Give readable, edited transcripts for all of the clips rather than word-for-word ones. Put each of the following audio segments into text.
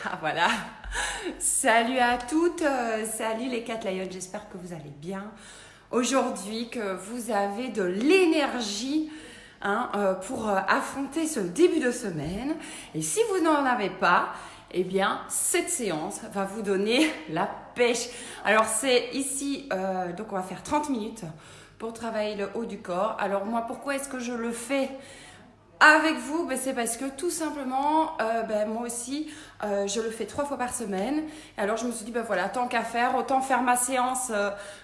Ah, voilà. Salut à toutes, salut les Cat Lions, j'espère que vous allez bien. Aujourd'hui, que vous avez de l'énergie pour affronter ce début de semaine. Et si vous n'en avez pas, eh bien, cette séance va vous donner la pêche. Alors, c'est ici, donc on va faire 30 minutes pour travailler le haut du corps. Alors, moi, pourquoi est-ce que je le fais avec vous? C'est parce que tout simplement, moi aussi, je le fais 3 fois par semaine. Et alors je me suis dit, voilà, tant qu'à faire, autant faire ma séance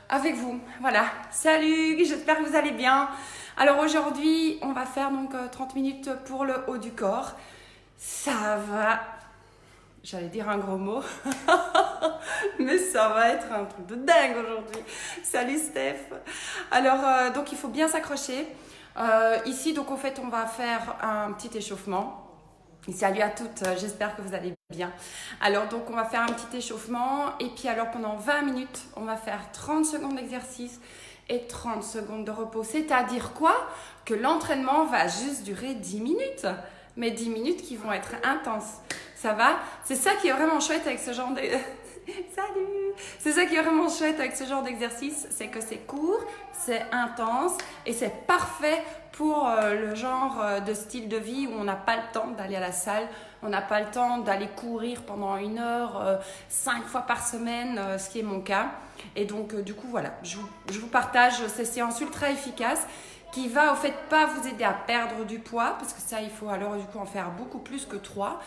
avec vous. Voilà, salut, j'espère que vous allez bien. Alors aujourd'hui, on va faire donc 30 minutes pour le haut du corps. Ça va, j'allais dire un gros mot, mais ça va être un truc de dingue aujourd'hui. Salut Steph. Alors, donc il faut bien s'accrocher. Ici, donc en fait, on va faire un petit échauffement. Et salut à toutes, j'espère que vous allez bien. Alors, donc on va faire un petit échauffement. Et puis alors, pendant 20 minutes, on va faire 30 secondes d'exercice et 30 secondes de repos. C'est-à-dire quoi? Que l'entraînement va juste durer 10 minutes. Mais 10 minutes qui vont être intenses. Ça va? C'est ça qui est vraiment chouette avec ce genre de... Salut! C'est ça qui est vraiment chouette avec ce genre d'exercice, c'est que c'est court, c'est intense et c'est parfait pour le genre de style de vie où on n'a pas le temps d'aller à la salle, on n'a pas le temps d'aller courir pendant 1 heure, 5 fois par semaine, ce qui est mon cas. Et donc, du coup, voilà, je vous partage ces séances ultra efficaces qui va au fait pas vous aider à perdre du poids, parce que ça, il faut alors du coup en faire beaucoup plus que 3.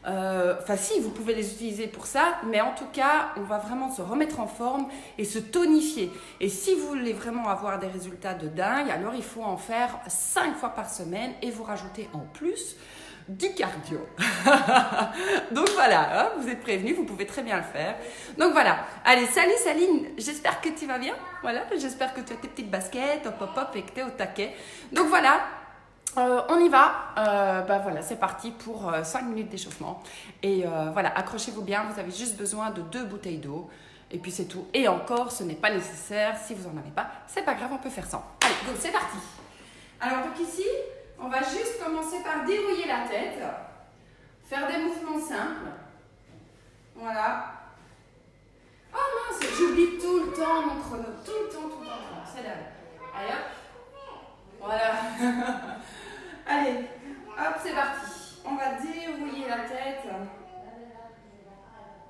Enfin si, vous pouvez les utiliser pour ça, mais en tout cas, on va vraiment se remettre en forme et se tonifier. Et si vous voulez vraiment avoir des résultats de dingue, alors il faut en faire 5 fois par semaine et vous rajouter en plus du cardio. Donc voilà, vous êtes prévenus, vous pouvez très bien le faire. Donc voilà, allez, salut Saline, j'espère que tu vas bien. Voilà, j'espère que tu as tes petites baskets, hop hop hop, et que tu es au taquet. Donc voilà. On y va, voilà, c'est parti pour 5 minutes d'échauffement. Et voilà, accrochez-vous bien, vous avez juste besoin de 2 bouteilles d'eau. Et puis c'est tout. Et encore, ce n'est pas nécessaire, si vous n'en avez pas, c'est pas grave, on peut faire sans. Allez, donc c'est parti. Alors donc ici, on va juste commencer par dérouiller la tête, faire des mouvements simples. Voilà. Oh mince, j'oublie tout le temps mon chrono, tout le temps. C'est là. Allez hop. Voilà. Allez, hop, c'est parti. On va dérouiller la tête.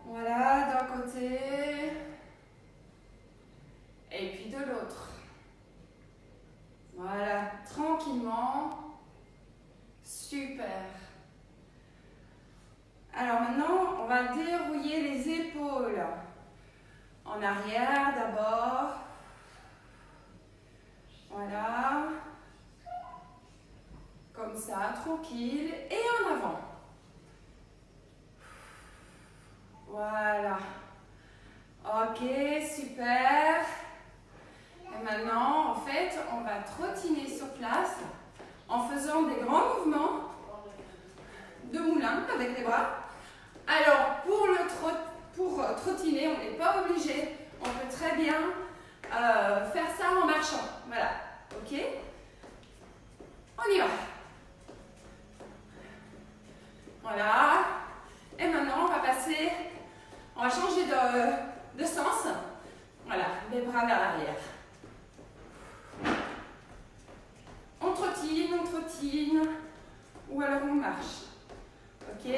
Voilà, d'un côté. Et puis de l'autre. Voilà, tranquillement. Super. Alors maintenant, on va dérouiller les épaules. En arrière d'abord. Voilà. Comme ça, tranquille. Et en avant. Voilà. Ok, super. Et maintenant, en fait, on va trottiner sur place en faisant des grands mouvements de moulin avec les bras. Alors, pour trottiner, on n'est pas obligé. On peut très bien faire ça en marchant. Voilà. Ok? On y va. Voilà. Et maintenant, on va changer de sens. Voilà, les bras vers l'arrière. On trottine, ou alors on marche. Ok?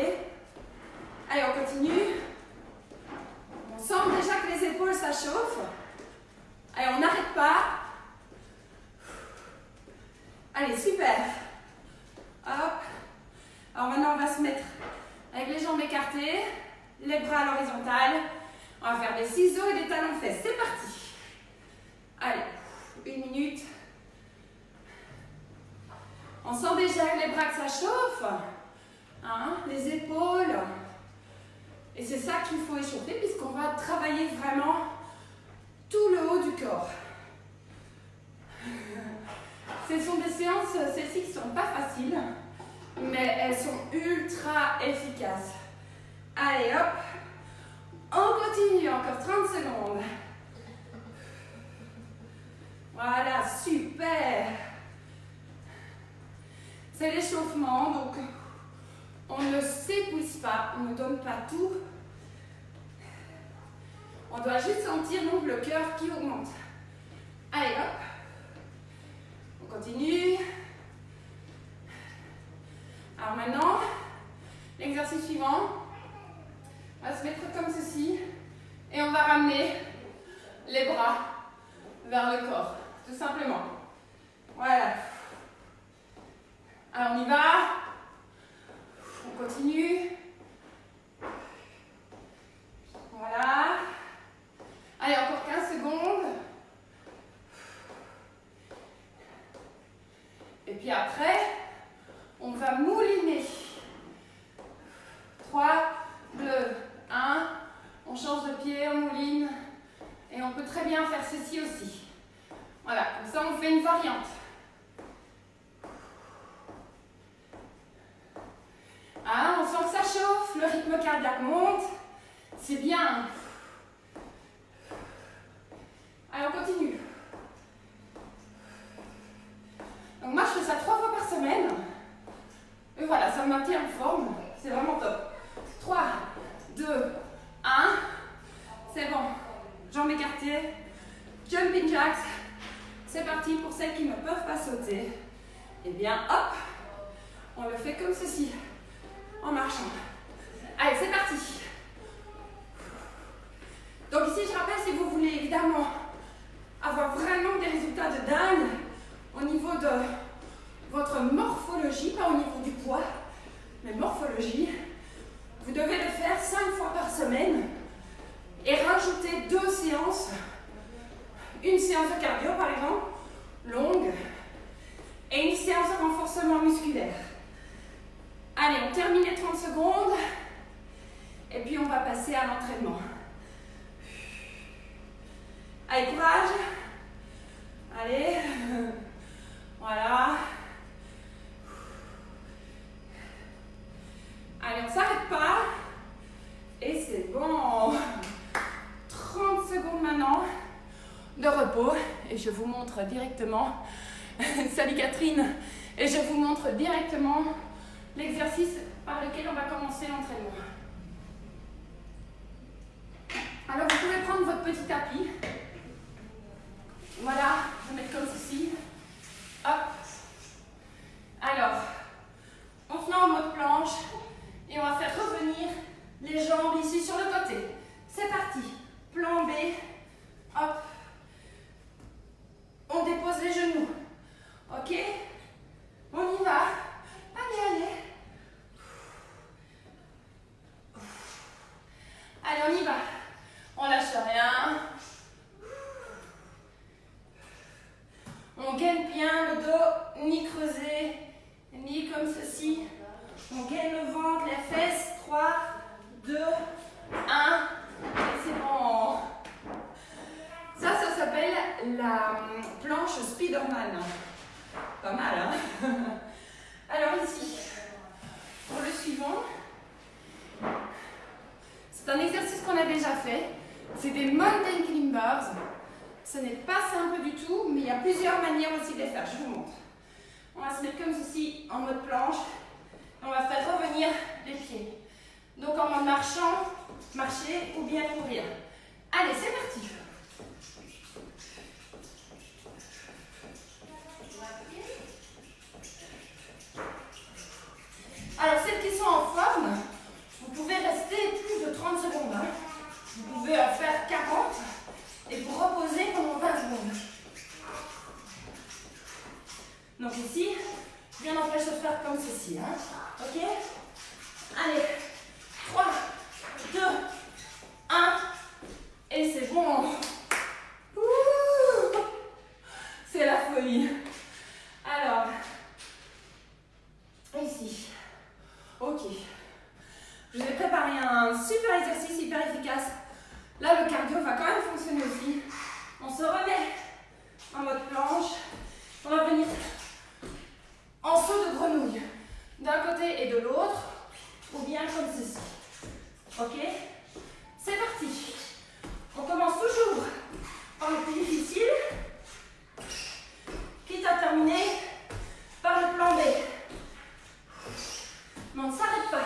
Allez, on continue. On sent déjà que les épaules, ça chauffe. Allez, on n'arrête pas. Allez, super. Hop. Alors maintenant, on va se mettre avec les jambes écartées, les bras à l'horizontale. On va faire des ciseaux et des talons de fesses. C'est parti. Allez, 1 minute. On sent déjà avec les bras que ça chauffe. Les épaules. Et c'est ça qu'il faut échauffer puisqu'on va travailler vraiment tout le haut du corps. Ce sont des séances, celles-ci qui ne sont pas faciles, mais elles sont ultra efficaces. Allez, hop. On continue, encore 30 secondes. Voilà, super. C'est l'échauffement, donc On ne s'épuise pas, on ne donne pas tout. On doit juste sentir donc le cœur qui augmente. Allez, hop. On continue. Alors maintenant, l'exercice suivant, on va se mettre comme ceci et on va ramener les bras vers le corps, tout simplement. Voilà. Alors on y va. On continue. Voilà. Allez, encore 15 secondes. Et puis après, on va mouliner. 3, 2, 1. On change de pied, on mouline. Et on peut très bien faire ceci aussi. Voilà, comme ça on fait une variante. Ah, on sent que ça chauffe, le rythme cardiaque monte. C'est bien. Allez, on continue. Donc moi, je fais ça 3 fois par semaine. Et voilà, ça me maintient en forme. C'est vraiment top. 3, 2, 1. C'est bon. Jambes écartées. Jumping jacks. C'est parti pour celles qui ne peuvent pas sauter. Eh bien, hop. On le fait comme ceci. En marchant. Allez, c'est parti. Donc ici, je rappelle, si vous voulez évidemment avoir vraiment des résultats de dingue au niveau de votre morphologie, pas au niveau du poids, mais morphologie, vous devez le faire 5 fois par semaine et rajouter 2 séances. Une séance de cardio, par exemple, longue, et une séance de renforcement musculaire. Allez, on termine les 30 secondes et puis on va passer à l'entraînement. Allez, courage. Allez. Voilà. Allez, on ne s'arrête pas. Et c'est bon. 30 secondes maintenant de repos. Et je vous montre directement. Salut Catherine. Et je vous montre directement l'exercice par lequel on va commencer l'entraînement. Alors, vous pouvez prendre votre petit tapis. Voilà, je vais mettre comme ceci. Hop. Alors, on se met en mode planche et on va faire revenir les jambes ici sur le côté. C'est parti. Plan B. Hop. On dépose les genoux. Ok? On y va. Allez, allez. Allez, on y va. On lâche rien. On gaine bien le dos, ni creusé, ni comme ceci. On gaine le ventre, les fesses. 3, 2, 1. Et c'est bon. Ça s'appelle la planche Spiderman. Pas mal, hein? Alors ici, pour le suivant, c'est un exercice qu'on a déjà fait. C'est des mountain climbers. Ce n'est pas simple du tout, mais il y a plusieurs manières aussi de les faire. Je vous montre. On va se mettre comme ceci en mode planche. On va faire revenir les pieds. Donc en mode marchant, marcher ou bien courir. Allez, c'est parti. Alors celles qui sont en forme, vous pouvez rester plus de 30 secondes. Hein. Vous pouvez en faire 40 et vous reposer pendant 20 secondes. Donc ici, rien n'empêche de faire comme ceci. Hein. Ok? Allez, 3, 2, 1, et c'est bon. Ouh, c'est la folie. Alors, ici. Ok. Je vous ai préparé un super exercice hyper efficace. Là, le cardio va quand même fonctionner aussi. On se remet en mode planche. On va venir en saut de grenouille d'un côté et de l'autre, ou bien comme ceci. Ok? C'est parti. On commence toujours par le plus difficile, quitte à terminer par le plan B. Mais on ne s'arrête pas.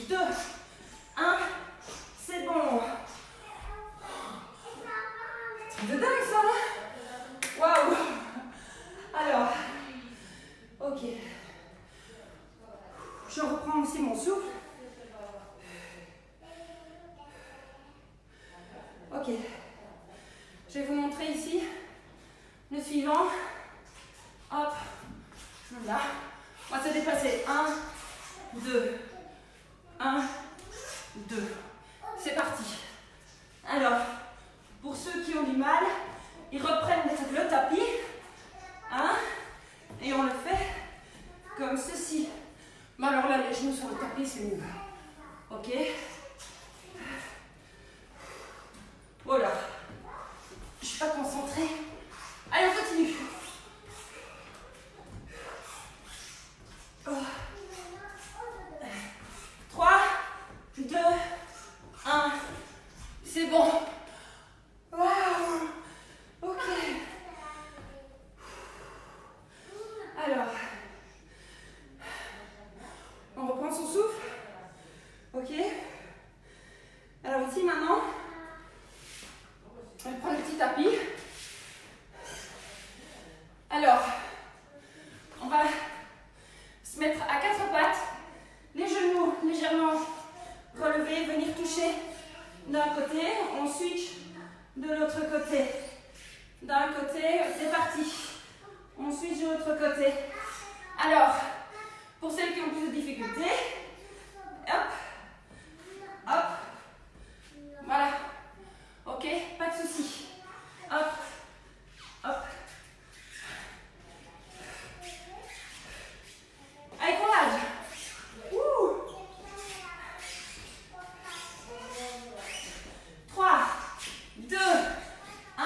2, 1. C'est bon. C'est de dingue ça, hein? Waouh. Alors, ok. Je reprends aussi mon souffle. Ok. Je vais vous montrer ici le suivant. Hop. Là. On va se déplacer. 1, 2. 1, 2. C'est parti. Alors, pour ceux qui ont du mal, ils reprennent le tapis. Et on le fait comme ceci. Mais alors là, les genoux sur le tapis, c'est mieux. Ok. Voilà. Je ne suis pas concentrée. Allez, on continue. Oh. 3, 2, 1. C'est bon. Waouh. Ok. Alors, on reprend son souffle. Ok. Alors ici maintenant, on va prendre le petit tapis. Alors, on va se mettre à 4 pattes, les genoux légèrement relevés, venir toucher d'un côté, on switch de l'autre côté. D'un côté, c'est parti. On switch de l'autre côté. Alors, pour celles qui ont plus de difficultés, hop, hop, voilà. Ok, pas de souci. Hop, hop. Allez, courage. Ouh. 3, 2, 1.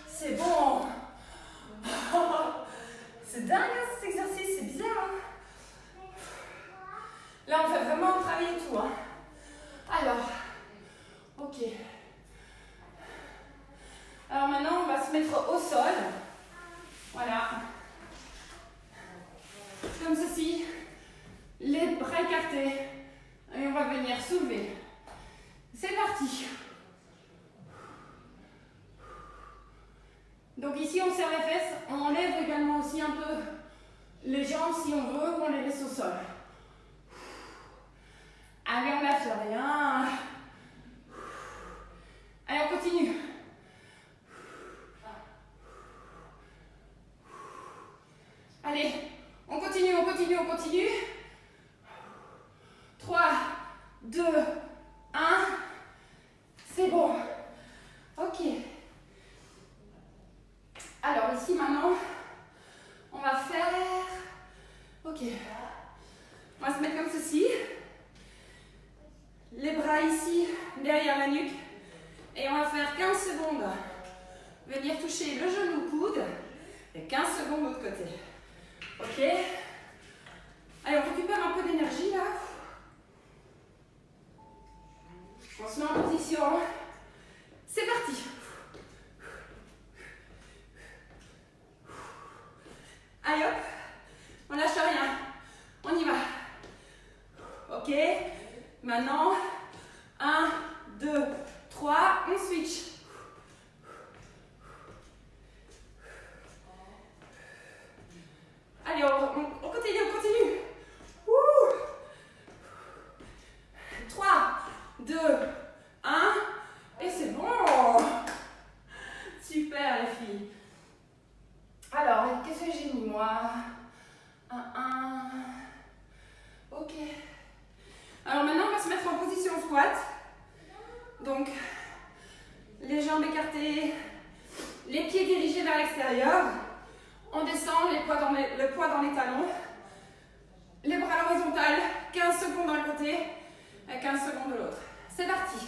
C'est bon. C'est dingue hein, cet exercice, c'est bizarre. Hein. Là, on fait vraiment travailler tout. Hein. Alors, ok. Alors maintenant, on va se mettre au sol. Voilà. Comme ceci. Les bras écartés. Et on va venir soulever. C'est parti. Donc ici, on serre les fesses. On enlève également aussi un peu les jambes si on veut, ou on les laisse au sol. Allez, on lâche rien. Allez, on continue. Allez, on continue, on continue, on continue. 3, 2, 1. C'est bon. Ok. Alors ici maintenant, on va faire... Ok. On va se mettre comme ceci. Les bras ici, derrière la nuque. Et on va faire 15 secondes. Venir toucher le genou coude. Et 15 secondes de l'autre côté. Ok. Allez, on récupère un peu d'énergie là. On se met en position. C'est parti. Allez hop. On lâche rien. On y va. Ok. Maintenant, 1, 2, 3. On switch. Allez, on continue, on continue. Ouh. 3, 2, 1. Et c'est bon. Super les filles. Alors, qu'est-ce que j'ai mis moi? Un. Ok. Alors maintenant, on va se mettre en position squat. Donc, les jambes écartées, les pieds dirigés vers l'extérieur. On descend, le poids dans les talons. Les bras à l'horizontale, 15 secondes d'un côté et 15 secondes de l'autre. C'est parti.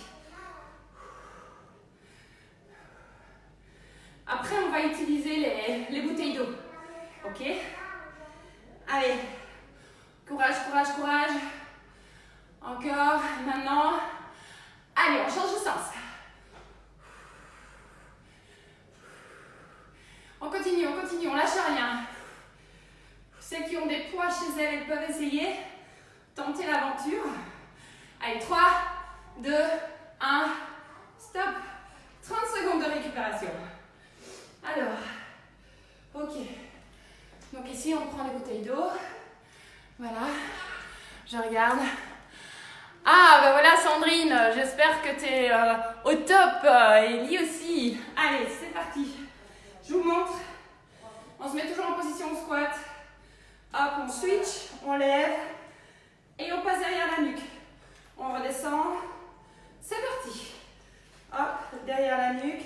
Après, on va utiliser les bouteilles d'eau. Ok? Allez. Courage, courage, courage. Encore. Maintenant. Allez, on change de sens. On continue, on lâche rien. Celles qui ont des poids chez elles, elles peuvent essayer. Tenter l'aventure. Allez, 3, 2, 1, stop. 30 secondes de récupération. Alors, ok. Donc ici, on prend les bouteilles d'eau. Voilà. Je regarde. Ah, ben voilà Sandrine, j'espère que tu es au top. Ellie aussi. Allez, c'est parti. Je vous montre. On se met toujours en position squat. Hop, on switch, on lève et on passe derrière la nuque. On redescend. C'est parti. Hop, derrière la nuque.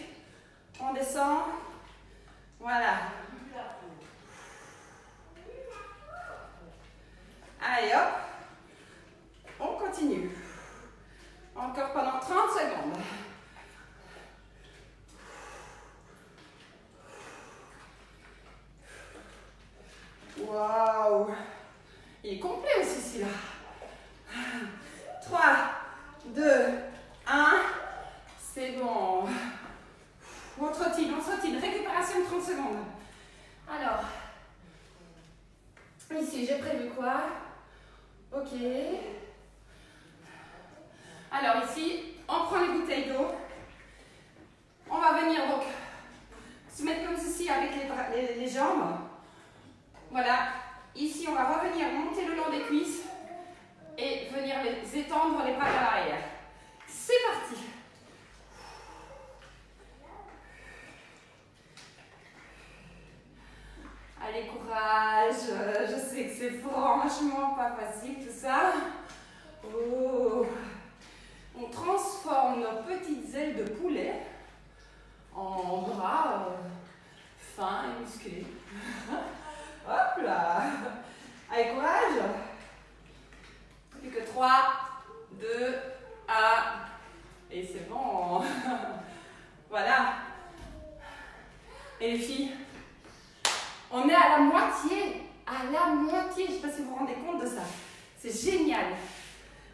On descend. Voilà. Allez, hop. On continue. Encore pendant 30 secondes. Waouh! Il est complet aussi celui-là. 3, 2, 1. C'est bon. On trottine. Récupération de 30 secondes. Alors, ici, j'ai prévu quoi? Ok. Alors ici, on prend les bouteilles d'eau. On va venir donc se mettre comme ceci avec les jambes. Voilà. Ici, on va revenir monter le long des cuisses et venir les étendre les bras vers l'arrière. C'est parti. Allez, courage. Je sais que c'est franchement pas facile tout ça. Oh. On transforme nos petites ailes de poulet en bras fins et musclés. Hop là. Allez, courage. Plus que 3, 2, 1. Et c'est bon. Voilà. Et les filles, on est à la moitié. À la moitié. Je ne sais pas si vous vous rendez compte de ça. C'est génial.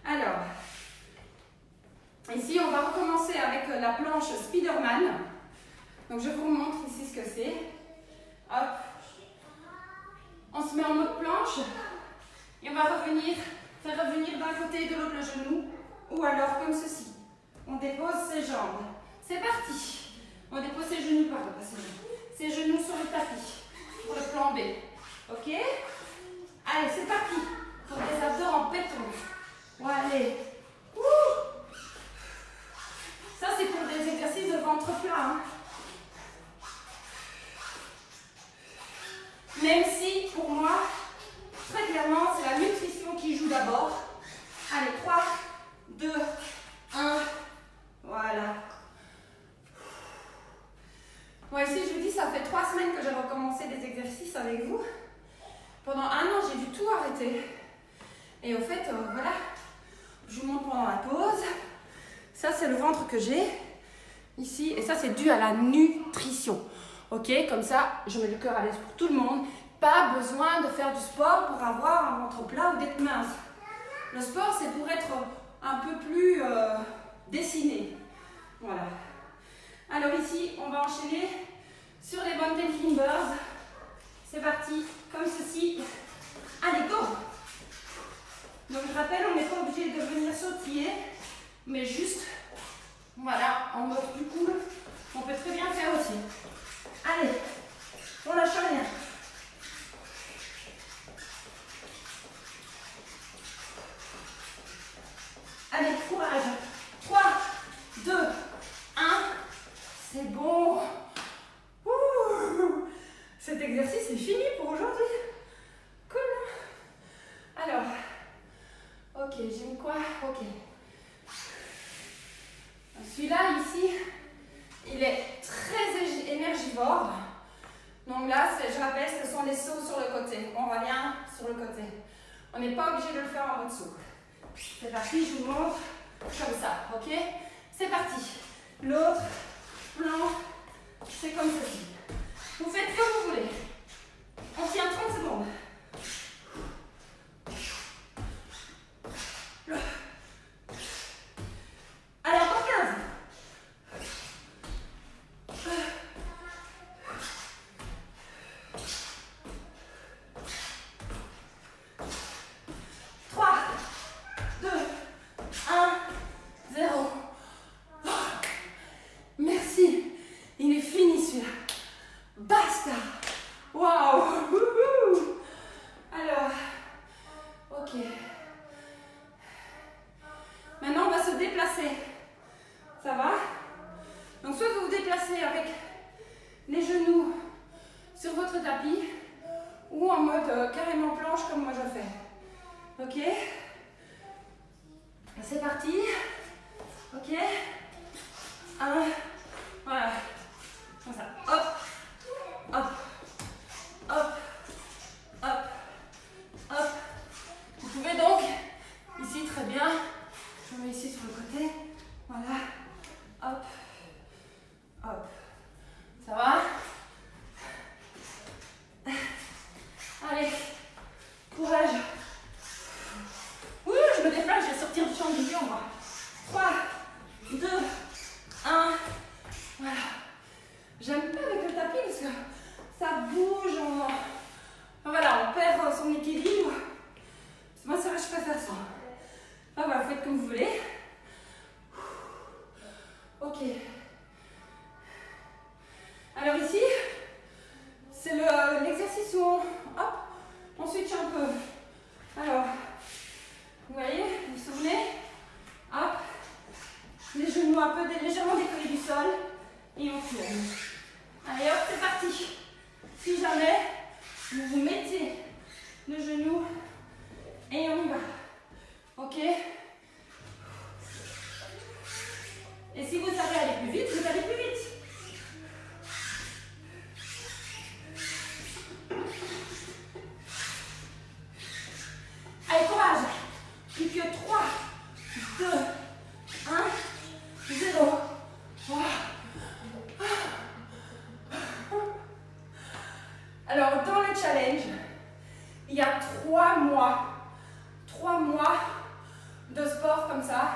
Alors, ici, on va recommencer avec la planche Spiderman. Donc, je vous montre ici ce que c'est. Hop. On se met en mode planche et on va faire revenir d'un côté et de l'autre le genou. Ou alors comme ceci. On dépose ses jambes. C'est parti. On dépose ses genoux, pardon, pas ses genoux. Ses genoux sur le tapis pour le plan B. Ok? Allez, c'est parti. Pour des abdos en péton. Bon, allez. Ouh. Ça, c'est pour des exercices de ventre plat. Hein. Même si, pour moi, très clairement, c'est la nutrition qui joue d'abord. Allez, 3, 2, 1. Voilà. Bon, ici, je vous dis, ça fait 3 semaines que j'ai recommencé des exercices avec vous. Pendant 1 an, j'ai dû tout arrêter. Et au fait, voilà, je vous montre pendant la pause. Ça, c'est le ventre que j'ai ici. Et ça, c'est dû à la nutrition. Ok, comme ça, je mets le cœur à l'aise pour tout le monde. Pas besoin de faire du sport pour avoir un ventre plat ou d'être mince. Le sport, c'est pour être un peu plus dessiné. Voilà. Alors ici, on va enchaîner sur les mountain climbers. C'est parti, comme ceci. Allez, go! Donc je rappelle, on n'est pas obligé de venir sautiller, mais juste, voilà, en mode plus cool, on peut très bien faire aussi. Allez, on lâche rien. Allez, courage. 3, 2, 1. C'est bon. Ouh. Cet exercice est fini pour aujourd'hui. Cool. Alors, ok, j'ai mis quoi? Ok. Celui-là, ici, il est très énergivore. Donc là, je rappelle, ce sont les sauts sur le côté. On revient sur le côté. On n'est pas obligé de le faire en mode saut. C'est parti, je vous montre comme ça, ok? C'est parti. L'autre plan, c'est comme ceci. Vous faites comme vous voulez. On tient 30 secondes. Allez, encore 15. 3, 2, 1. se déplacer. Ça va? Donc soit vous vous déplacez avec les genoux sur votre tapis ou en mode carrément planche comme moi je fais. Ok? C'est parti. Ok? 1, voilà. Comme ça. Hop, hop, hop, hop, hop. Vous pouvez donc, ici très bien, je mets ici sur le côté. Voilà. Hop, hop. Ça va? Allez, courage. Ouh, je me déplace, je vais sortir du champ de vision, moi. 3, 2, 1. Voilà. J'aime pas avec le tapis parce que ça bouge. Voilà, on perd son équilibre. Moi, c'est vrai, je préfère ça. Enfin, voilà, faites comme vous voulez. Ok. Alors ici, c'est l'exercice où on switch un peu. Alors, vous voyez, vous vous souvenez? Hop, les genoux un peu légèrement décollés du sol et on tourne. Allez hop, c'est parti. Si jamais vous vous mettez le genou et on y va. Ok? Et si vous savez aller plus vite, vous allez plus vite. Allez, courage. Plus que 3, 2, 1, 0. Voilà. Alors, dans le challenge, il y a 3 mois. 3 mois de sport comme ça,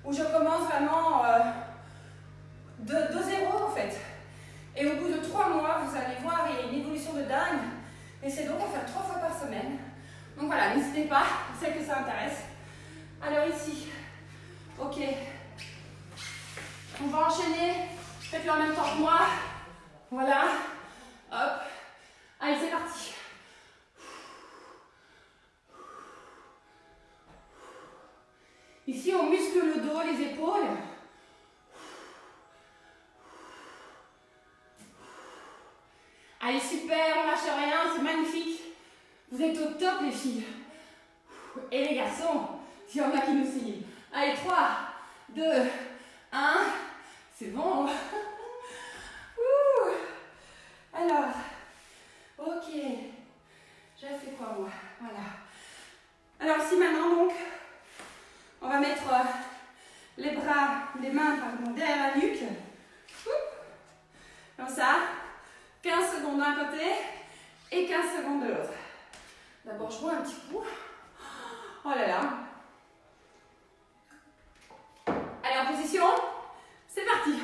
où je commence vraiment de 0 en fait. Et au bout de 3 mois, vous allez voir, il y a une évolution de dingue. Et c'est donc à faire 3 fois par semaine. Donc voilà, n'hésitez pas, je sais que ça intéresse. Alors ici, ok. On va enchaîner, faites-le en même temps que moi. Voilà, hop. Allez, c'est parti. Ici, on muscle le dos, les épaules. Allez, super, on lâche rien, c'est magnifique. Vous êtes au top, les filles. Et les garçons, s'il y en a qui nous suivent. Allez, 3, 2, 1. C'est bon. Alors, ok. J'ai fait quoi, moi? Voilà. Alors, ici, maintenant, donc, on va mettre les mains derrière la nuque. Comme ça. 15 secondes d'un côté et 15 secondes de l'autre. D'abord, je bois un petit coup. Oh là là. Allez, en position. C'est parti.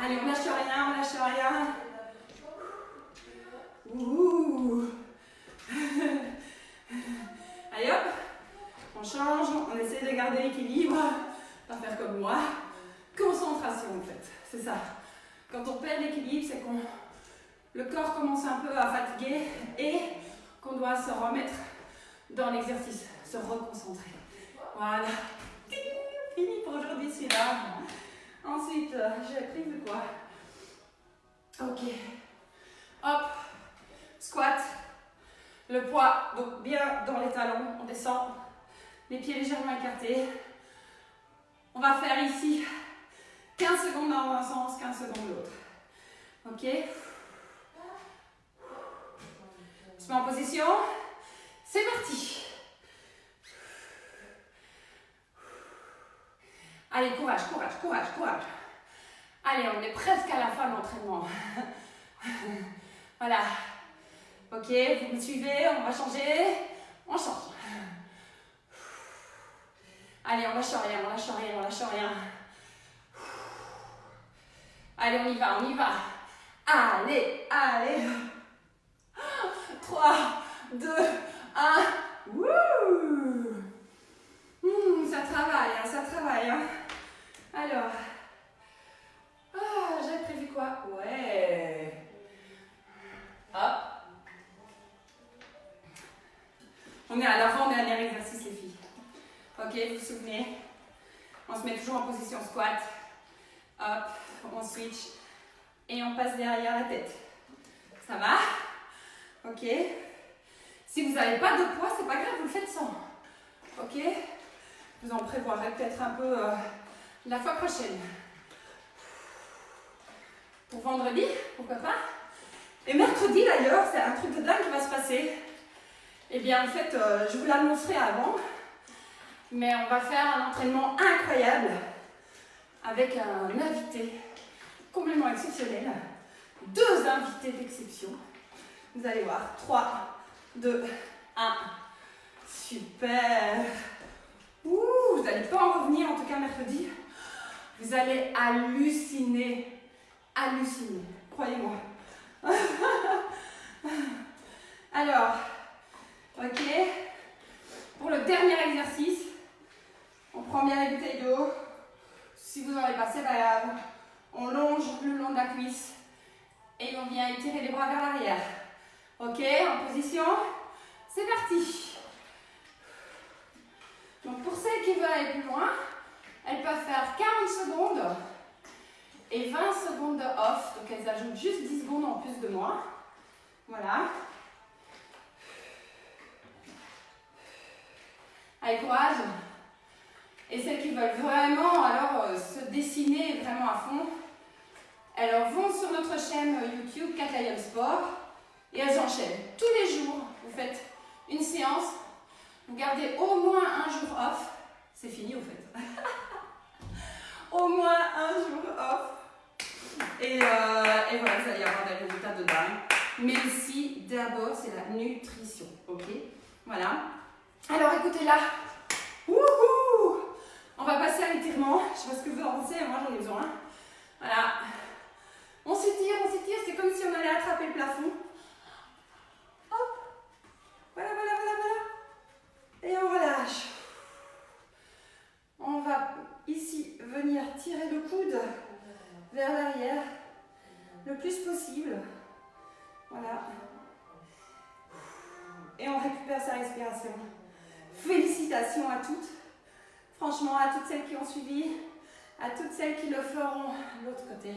Allez, on lâche rien, on lâche rien. Ouh. Allez, hop. On change, on essaie de garder l'équilibre. Pas faire comme moi. Concentration, en fait. C'est ça. Quand on perd l'équilibre, c'est qu'on le corps commence un peu à fatiguer et qu'on doit se remettre dans l'exercice, se reconcentrer. Voilà. Fini pour aujourd'hui, celui-là. Ensuite, j'ai prévu quoi? Ok. Hop. Squat. Le poids, donc bien dans les talons. On descend. Les pieds légèrement écartés. On va faire ici 15 secondes dans un sens, 15 secondes de l'autre. Ok? On se met en position. C'est parti. Allez, courage, courage, courage, courage. Allez, on est presque à la fin de l'entraînement. Voilà. Ok, vous me suivez, on va changer. On change. Allez, on lâche rien, on lâche rien, on lâche rien. Allez, on y va, on y va. Allez, allez. 3, 2, 1. Wouh! Ça travaille, hein, ça travaille. Hein. Alors, j'ai prévu quoi? Ouais. Hop. On est à l'avant-dernier exercice, les filles. Ok, vous vous souvenez? On se met toujours en position squat. Hop, on switch. Et on passe derrière la tête. Ça va? Ok. Si vous n'avez pas de poids, c'est pas grave, vous le faites sans. Ok? Vous en prévoirez peut-être un peu la fois prochaine. Pour vendredi, pourquoi pas? Et mercredi d'ailleurs, c'est un truc de dingue qui va se passer. Eh bien en fait, je vous l'annoncerai avant. Mais on va faire un entraînement incroyable avec un invité complètement exceptionnel. 2 invités d'exception. Vous allez voir. 3, 2, 1. Super. Ouh, vous n'allez pas en revenir, en tout cas mercredi. Vous allez halluciner. Halluciner. Croyez-moi. Alors, ok. Pour le dernier exercice, on prend bien les bouteilles d'eau. Si vous n'en avez pas, c'est pas grave. On longe le long de la cuisse et on vient étirer les bras vers l'arrière. Ok, en position. C'est parti. Donc pour celles qui veulent aller plus loin, elles peuvent faire 40 secondes et 20 secondes de off. Donc elles ajoutent juste 10 secondes en plus de moi. Voilà. Allez, courage. Et celles qui veulent vraiment alors se dessiner vraiment à fond, elles vont sur notre chaîne YouTube Cat Lion Sport et elles enchaînent. Tous les jours, vous faites une séance, vous gardez au moins un jour off. C'est fini au fait. Au moins un jour off. Et voilà, vous allez avoir des résultats de dingue. Mais ici, d'abord, c'est la nutrition. Ok? Voilà. Alors écoutez là. Wouhou! On va passer à l'étirement. Je sais pas ce que vous en pensez, moi j'en ai besoin. Voilà. On s'étire, c'est comme si on allait attraper le plafond. Hop. Voilà. Et on relâche. On va ici venir tirer le coude vers l'arrière le plus possible. Voilà. Et on récupère sa respiration. Félicitations à toutes. Franchement, à toutes celles qui ont suivi, à toutes celles qui le feront de l'autre côté.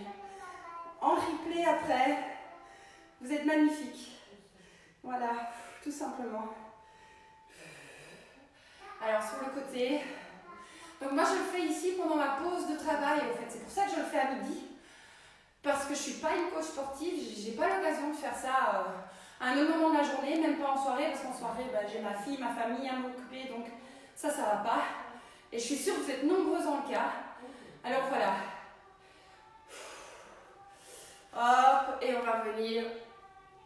En replay après, vous êtes magnifiques. Voilà, tout simplement. Alors sur le côté. Donc moi je le fais ici pendant ma pause de travail en fait. C'est pour ça que je le fais à midi. Parce que je ne suis pas une coach sportive, j'ai pas l'occasion de faire ça à un autre moment de la journée, même pas en soirée, parce qu'en soirée j'ai ma fille, ma famille à m'occuper, donc ça va pas. Et je suis sûre que vous êtes nombreux dans le cas. Alors voilà. Hop, et on va venir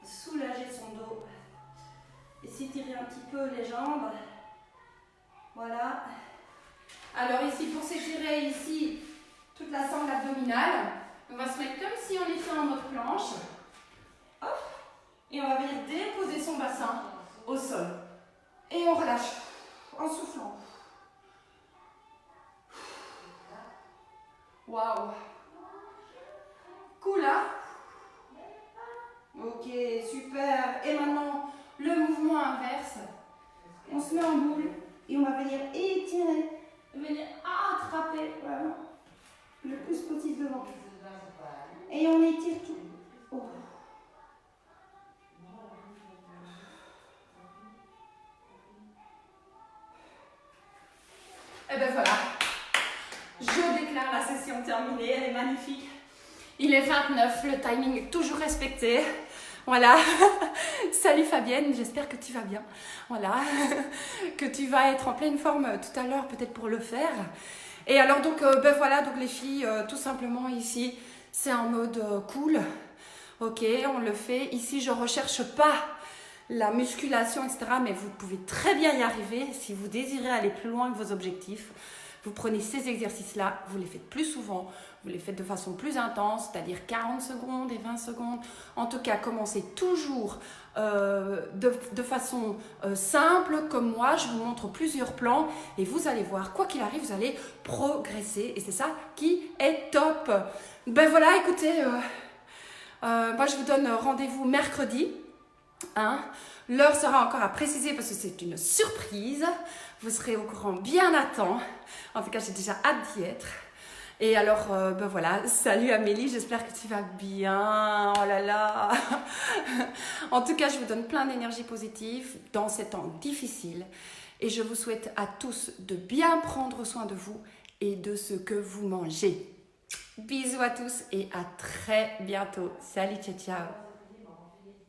soulager son dos. Et s'étirer un petit peu les jambes. Voilà. Alors ici, pour s'étirer ici, toute la sangle abdominale, on va se mettre comme si on était en mode planche. Hop. Et on va venir déposer son bassin au sol. Et on relâche en soufflant. Waouh. Cool, hein? Ok, super. Et maintenant, le mouvement inverse. On se met en boule et on va venir étirer, venir attraper vraiment le plus possible devant. Et on étire tout. Oh. Et ben voilà. Je déclare la session terminée. Elle est magnifique. Il est 29, le timing est toujours respecté. Voilà. Salut Fabienne, j'espère que tu vas bien. Voilà. Que tu vas être en pleine forme tout à l'heure peut-être pour le faire. Et alors donc, ben voilà, donc les filles, tout simplement ici, c'est en mode cool. Ok, on le fait. Ici, je ne recherche pas la musculation, etc. Mais vous pouvez très bien y arriver si vous désirez aller plus loin que vos objectifs. Vous prenez ces exercices-là, vous les faites plus souvent, vous les faites de façon plus intense, c'est-à-dire 40 secondes et 20 secondes. En tout cas, commencez toujours de façon simple, comme moi. Je vous montre plusieurs plans et vous allez voir, quoi qu'il arrive, vous allez progresser. Et c'est ça qui est top. Ben voilà, écoutez, moi je vous donne rendez-vous mercredi. Hein? L'heure sera encore à préciser parce que c'est une surprise. Vous serez au courant bien à temps. En tout cas, j'ai déjà hâte d'y être. Et alors, ben voilà, salut Amélie, j'espère que tu vas bien. Oh là là. En tout cas, je vous donne plein d'énergie positive dans ces temps difficiles. Et je vous souhaite à tous de bien prendre soin de vous et de ce que vous mangez. Bisous à tous et à très bientôt. Salut, ciao, ciao.